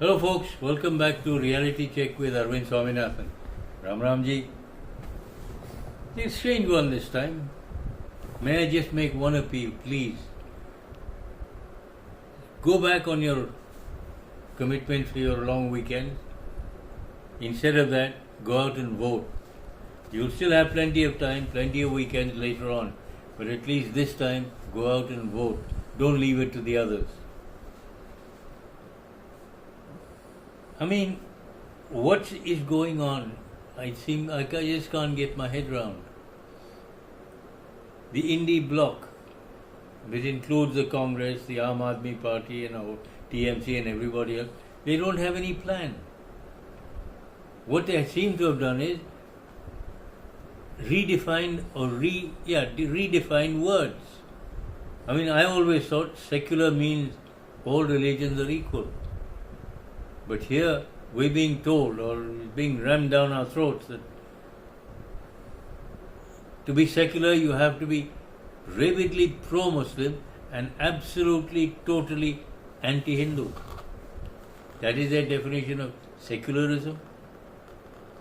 Hello folks, welcome back to Reality Check with Arvind Swaminathan. Ram Ramji. It's a strange one this time. May I just make one appeal, please? Go back on your commitments for your long weekend. Instead of that, go out and vote. You'll still have plenty of time, plenty of weekends later on. But at least this time, go out and vote. Don't leave it to the others. I mean, what is going on? I just can't get my head around. The Indie bloc, which includes the Congress, the Aam Aadmi Party, TMC and everybody else, they don't have any plan. What they seem to have done is redefine words. I mean, I always thought secular means all religions are equal. But here we're being told, or being rammed down our throats, that to be secular you have to be rabidly pro-Muslim and absolutely, totally anti-Hindu. That is their definition of secularism.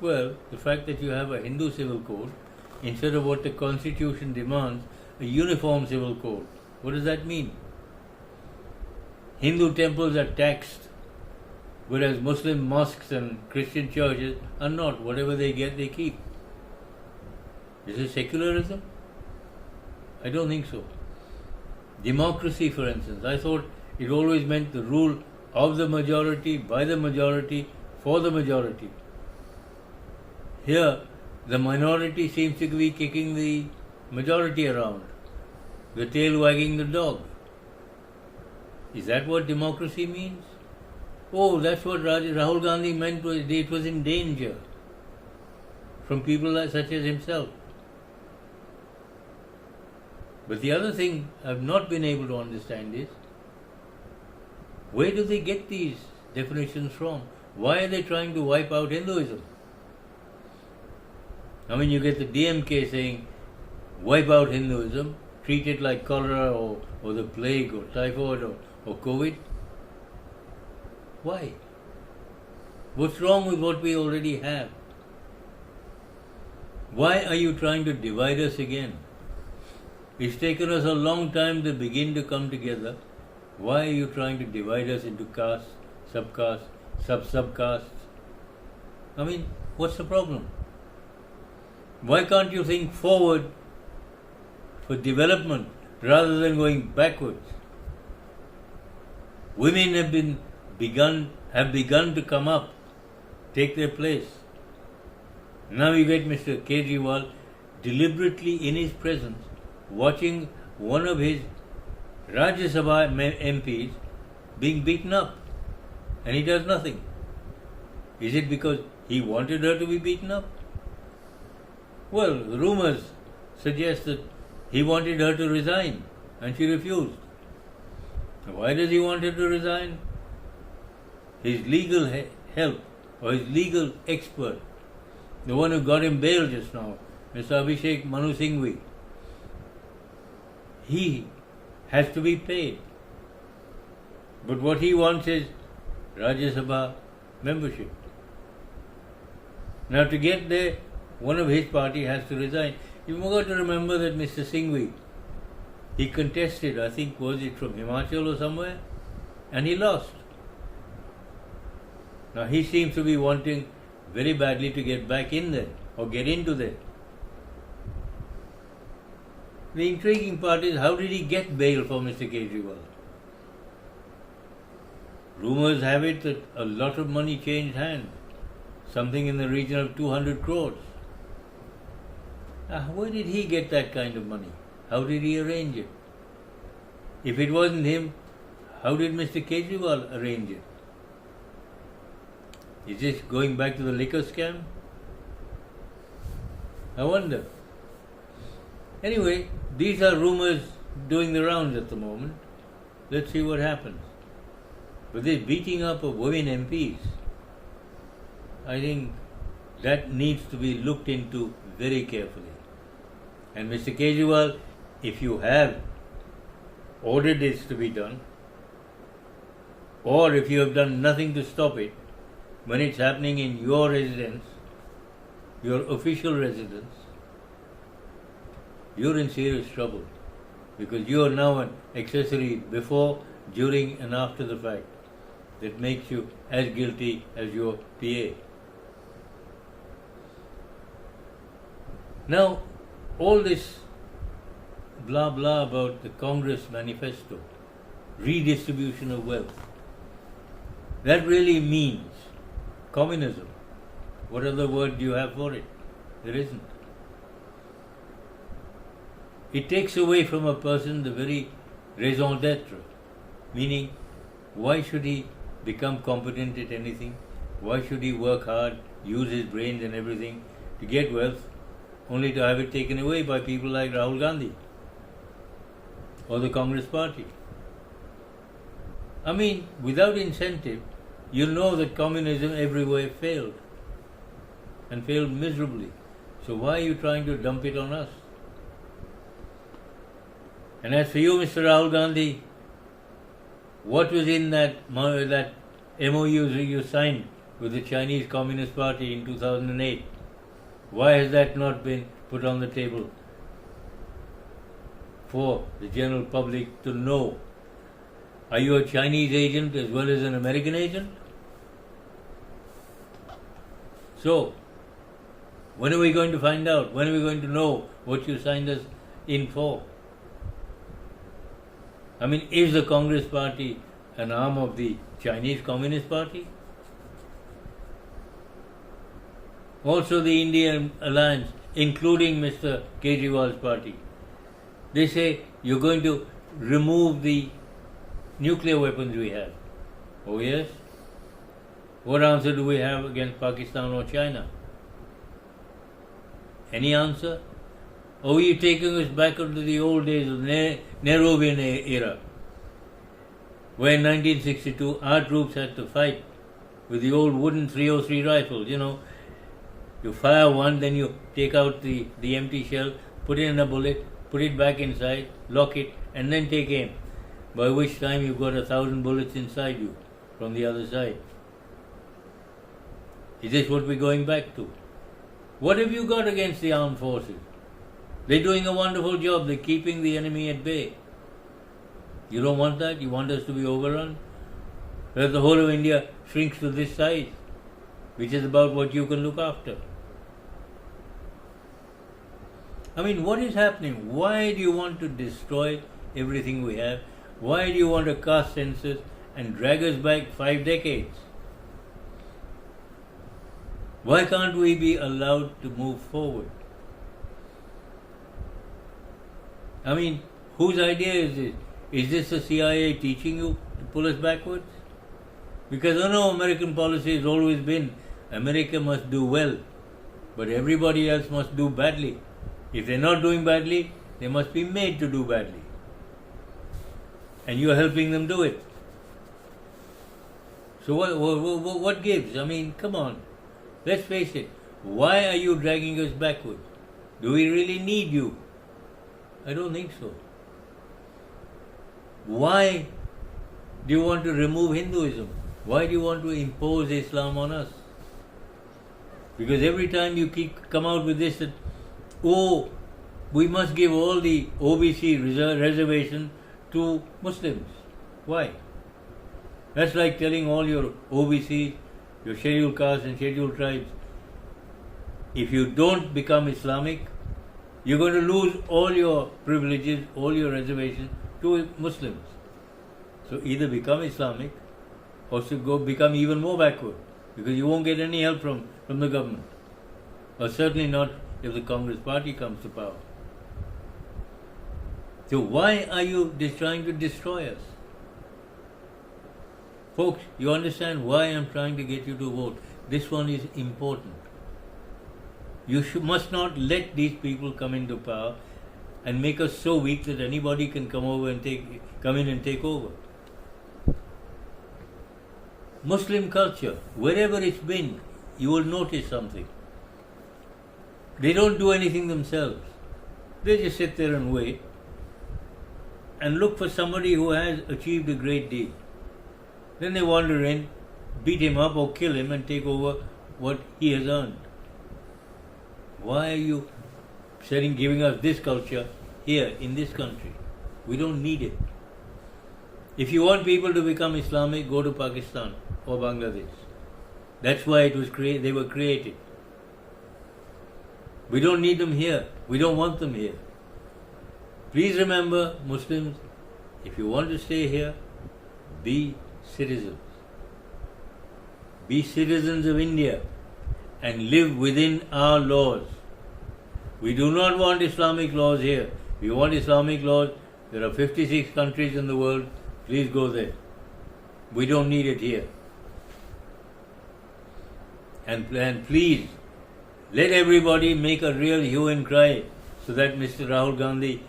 Well, the fact that you have a Hindu civil code instead of what the Constitution demands, a uniform civil code. What does that mean? Hindu temples are taxed, whereas Muslim mosques and Christian churches are not. Whatever they get, they keep. Is it secularism? I don't think so. Democracy, for instance, I thought it always meant the rule of the majority, by the majority, for the majority. Here, the minority seems to be kicking the majority around, the tail wagging the dog. Is that what democracy means? Oh, that's what Rahul Gandhi meant, it was in danger from people such as himself. But the other thing I've not been able to understand is, where do they get these definitions from? Why are they trying to wipe out Hinduism? I mean, you get the DMK saying, wipe out Hinduism, treat it like cholera or the plague or typhoid or COVID. Why? What's wrong with what we already have? Why are you trying to divide us again? It's taken us a long time to begin to come together. Why are you trying to divide us into castes, subcastes, sub-subcastes? I mean, what's the problem? Why can't you think forward for development rather than going backwards? Women have begun to come up, take their place. Now you get Mr. Kejriwal deliberately in his presence watching one of his Rajya Sabha MPs being beaten up, and he does nothing. Is it because he wanted her to be beaten up? Well, rumors suggest that he wanted her to resign and she refused. Why does he want her to resign? His legal help, or his legal expert, the one who got him bail just now, Mr. Abhishek Manu Singhvi, he has to be paid. But what he wants is Rajya Sabha membership. Now to get there, one of his party has to resign. You've got to remember that Mr. Singhvi, he contested, I think, was it from Himachal or somewhere, and he lost. Now he seems to be wanting very badly to get back in there, or get into there. The intriguing part is, how did he get bail for Mr. Kejriwal? Rumors have it that a lot of money changed hands, something in the region of 200 crores. Where did he get that kind of money? How did he arrange it? If it wasn't him, how did Mr. Kejriwal arrange it? Is this going back to the liquor scam? I wonder. Anyway, these are rumors doing the rounds at the moment. Let's see what happens. But this beating up of women MPs, I think that needs to be looked into very carefully. And Mr. Kejriwal, if you have ordered this to be done, or if you have done nothing to stop it, when it's happening in your residence, your official residence, you're in serious trouble because you are now an accessory before, during, and after the fact that makes you as guilty as your PA. Now, all this blah blah about the Congress manifesto, redistribution of wealth, that really means communism. What other word do you have for it? There isn't. It takes away from a person the very raison d'etre, meaning why should he become competent at anything? Why should he work hard, use his brains and everything to get wealth, only to have it taken away by people like Rahul Gandhi or the Congress Party? I mean, without incentive, you know that communism everywhere failed and failed miserably. So why are you trying to dump it on us? And as for you, Mr. Rahul Gandhi, what was in that MOU you signed with the Chinese Communist Party in 2008? Why has that not been put on the table for the general public to know? Are you a Chinese agent as well as an American agent? So, when are we going to find out? When are we going to know what you signed us in for? I mean, is the Congress Party an arm of the Chinese Communist Party? Also the Indian alliance, including Mr. Kejriwal's party. They say you're going to remove the nuclear weapons we have. Oh yes? What answer do we have against Pakistan or China? Any answer? Or are you taking us back into the old days of Nehruvian era, where in 1962 our troops had to fight with the old wooden 303 rifles, You fire one, then you take out the empty shell, put in a bullet, put it back inside, lock it, and then take aim. By which time you've got 1,000 bullets inside you from the other side. Is this what we're going back to? What have you got against the armed forces? They're doing a wonderful job. They're keeping the enemy at bay. You don't want that? You want us to be overrun? Where the whole of India shrinks to this size, which is about what you can look after. I mean, what is happening? Why do you want to destroy everything we have? Why do you want to cast census and drag us back 5 decades? Why can't we be allowed to move forward? I mean, whose idea is this? Is this the CIA teaching you to pull us backwards? Because American policy has always been America must do well, but everybody else must do badly. If they're not doing badly, they must be made to do badly. And you're helping them do it. So what gives? I mean, come on. Let's face it. Why are you dragging us backwards? Do we really need you? I don't think so. Why do you want to remove Hinduism? Why do you want to impose Islam on us? Because every time you come out with this that, we must give all the OBC reservation to Muslims. Why? That's like telling all your OBC, your scheduled castes and scheduled tribes, if you don't become Islamic, you're going to lose all your privileges, all your reservations to Muslims. So either become Islamic or become even more backward, because you won't get any help from the government. Or certainly not if the Congress Party comes to power. So why are you trying to destroy us? Folks, you understand why I'm trying to get you to vote. This one is important. You must not let these people come into power and make us so weak that anybody can come in and take over. Muslim culture, wherever it's been, you will notice something. They don't do anything themselves. They just sit there and wait and look for somebody who has achieved a great deed. Then they wander in, beat him up or kill him and take over what he has earned. Why are you giving us this culture here in this country? We don't need it. If you want people to become Islamic, go to Pakistan or Bangladesh. That's why they were created. We don't need them here. We don't want them here. Please remember, Muslims, if you want to stay here, be citizens. Be citizens of India and live within our laws. We do not want Islamic laws here. We want Islamic laws. There are 56 countries in the world. Please go there. We don't need it here. And please, let everybody make a real hue and cry so that Mr. Rahul Gandhi,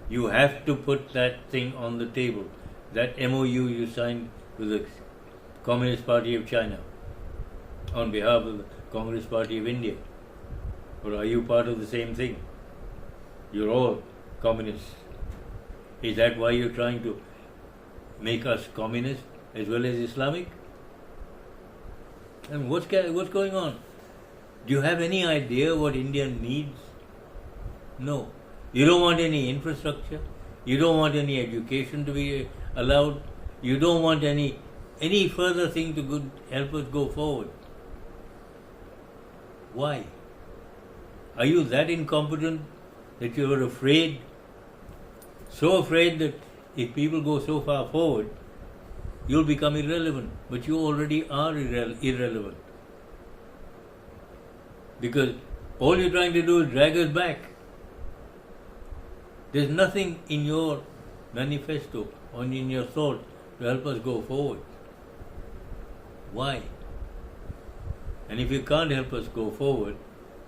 you have to put that thing on the table. That MOU you signed with the Communist Party of China on behalf of the Congress Party of India. Or are you part of the same thing? You're all communists. Is that why you're trying to make us communist as well as Islamic? And what's going on? Do you have any idea what India needs? No. You don't want any infrastructure. You don't want any education to be allowed. You don't want any further thing to help us go forward. Why? Are you that incompetent that you are afraid? So afraid that if people go so far forward, you'll become irrelevant. But you already are irrelevant. Because all you're trying to do is drag us back. There's nothing in your manifesto or in your thought to help us go forward. Why? And if you can't help us go forward,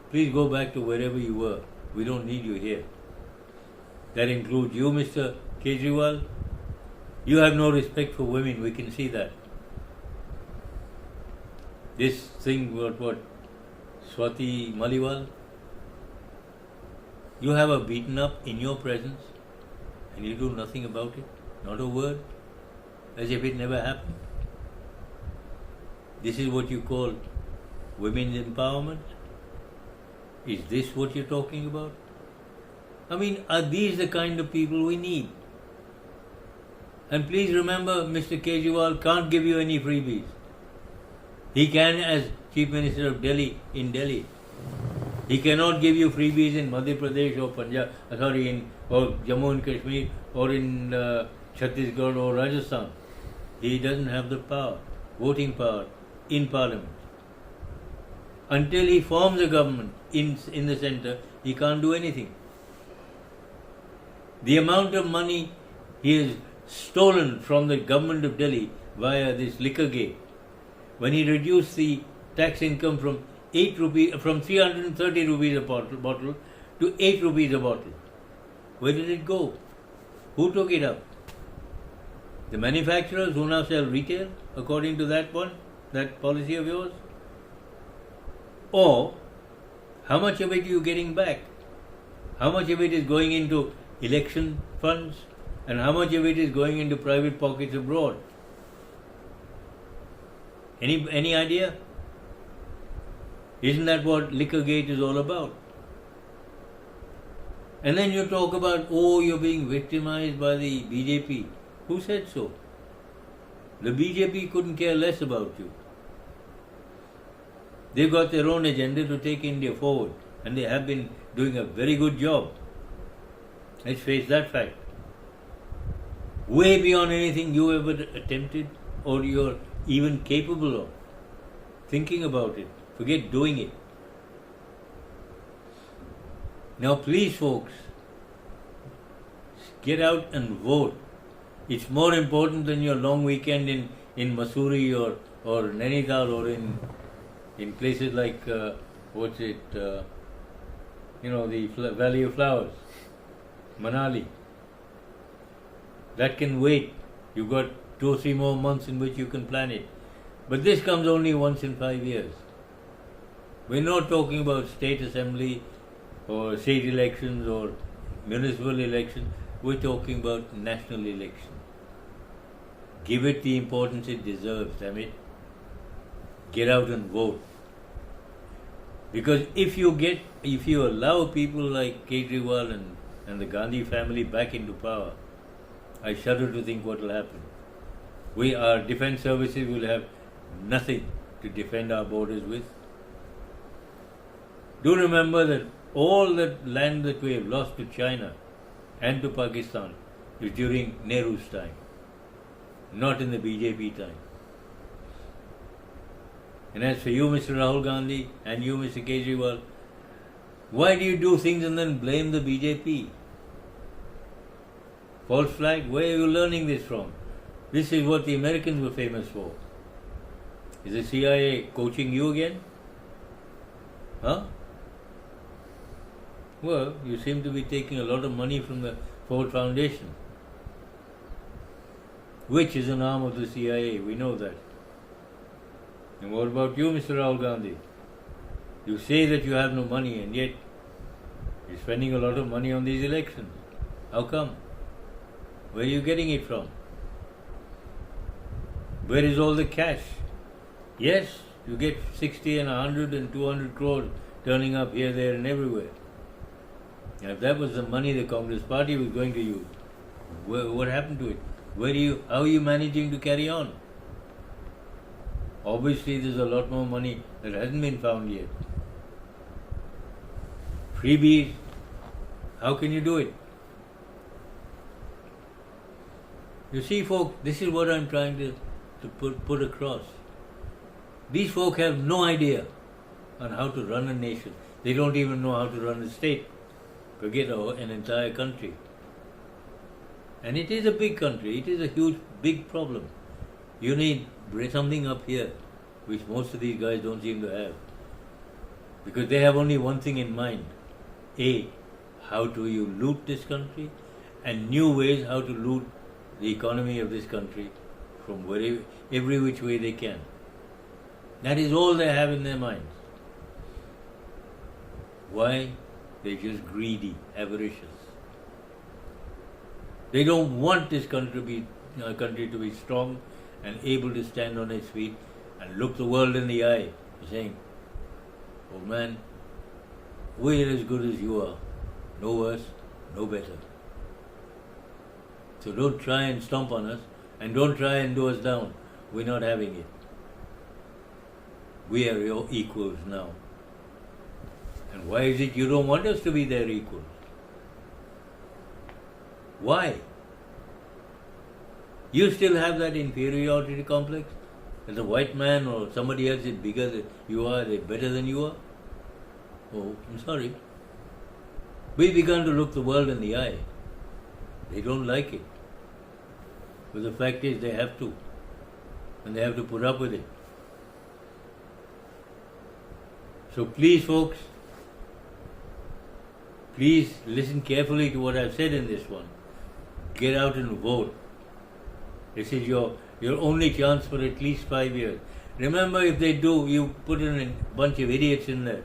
please go back to wherever you were. We don't need you here. That includes you, Mr. Kejriwal. You have no respect for women, we can see that. This thing, what Swati Maliwal, you have her beaten up in your presence and you do nothing about it, not a word, as if it never happened. This is what you call women's empowerment? Is this what you're talking about? I mean, are these the kind of people we need? And please remember, Mr. Kejriwal can't give you any freebies. He can as Chief Minister of Delhi in Delhi. He cannot give you freebies in Madhya Pradesh or Punjab, or Jammu and Kashmir or in Chhattisgarh or Rajasthan. He doesn't have the power, voting power in Parliament. Until he forms a government in the centre, he can't do anything. The amount of money he has stolen from the government of Delhi via this liquor gate, when he reduced the tax income from 330 rupees a bottle to 8 rupees a bottle, where did it go? Who took it up? The manufacturers who now sell retail, according to that policy of yours? Or how much of it are you getting back? How much of it is going into election funds and how much of it is going into private pockets abroad? Any idea? Isn't that what Liquorgate is all about? And then you talk about, you're being victimized by the BJP. Who said so? The BJP couldn't care less about you. They've got their own agenda to take India forward, and they have been doing a very good job. Let's face that fact. Way beyond anything you ever attempted or you're even capable of. Thinking about it. Forget doing it. Now please folks, get out and vote. It's more important than your long weekend in Mussoorie or Nainital or in places like, the Valley of Flowers, Manali. That can wait. You've got 2 or 3 more months in which you can plan it. But this comes only once in 5 years. We're not talking about state assembly or state elections or municipal elections. We're talking about national elections. Give it the importance it deserves, damn it. Get out and vote. Because if you allow people like Kejriwal and the Gandhi family back into power, I shudder to think what will happen. Our defense services will have nothing to defend our borders with. Do remember that all that land that we have lost to China and to Pakistan is during Nehru's time, not in the BJP time. And as for you, Mr. Rahul Gandhi, and you, Mr. Kejriwal, why do you do things and then blame the BJP? False flag? Where are you learning this from? This is what the Americans were famous for. Is the CIA coaching you again? Huh? Well, you seem to be taking a lot of money from the Ford Foundation, which is an arm of the CIA. We know that. And what about you, Mr. Rahul Gandhi? You say that you have no money, and yet you're spending a lot of money on these elections. How come? Where are you getting it from? Where is all the cash? Yes, you get 60 and 100 and 200 crores turning up here, there and everywhere. And if that was the money the Congress party was going to use, what happened to it? How are you managing to carry on? Obviously, there's a lot more money that hasn't been found yet. Freebies, how can you do it? You see, folks, this is what I'm trying to put across. These folk have no idea on how to run a nation. They don't even know how to run a state. Forget an entire country. And it is a big country. It is a huge, big problem. You need something up here, which most of these guys don't seem to have. Because they have only one thing in mind. A, how do you loot this country? And new ways how to loot the economy of this country from every which way they can. That is all they have in their minds. Why? They're just greedy, avaricious. They don't want this country to be strong and able to stand on its feet and look the world in the eye, saying, "Oh man, we're as good as you are, no worse, no better. So don't try and stomp on us, and don't try and do us down. We're not having it. We are your equals now." And why is it you don't want us to be their equals? Why? You still have that inferiority complex? That the white man or somebody else is bigger than you are, they're better than you are? Oh, I'm sorry. We've begun to look the world in the eye. They don't like it. But the fact is they have to. And they have to put up with it. So please, folks, please listen carefully to what I've said in this one. Get out and vote. This is your only chance for at least 5 years. Remember, if they do, you put in a bunch of idiots in there.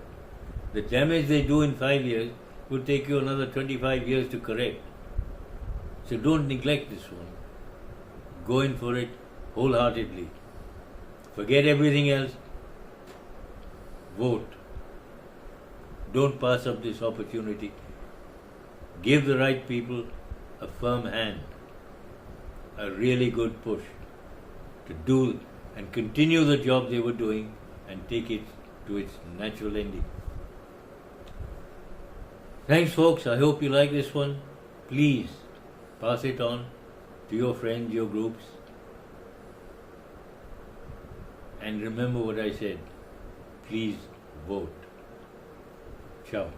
The damage they do in 5 years will take you another 25 years to correct. So don't neglect this one. Go in for it wholeheartedly. Forget everything else. Vote. Don't pass up this opportunity. Give the right people a firm hand, a really good push to do and continue the job they were doing and take it to its natural ending. Thanks, folks. I hope you like this one. Please pass it on to your friends, your groups. And remember what I said. Please vote. Ciao.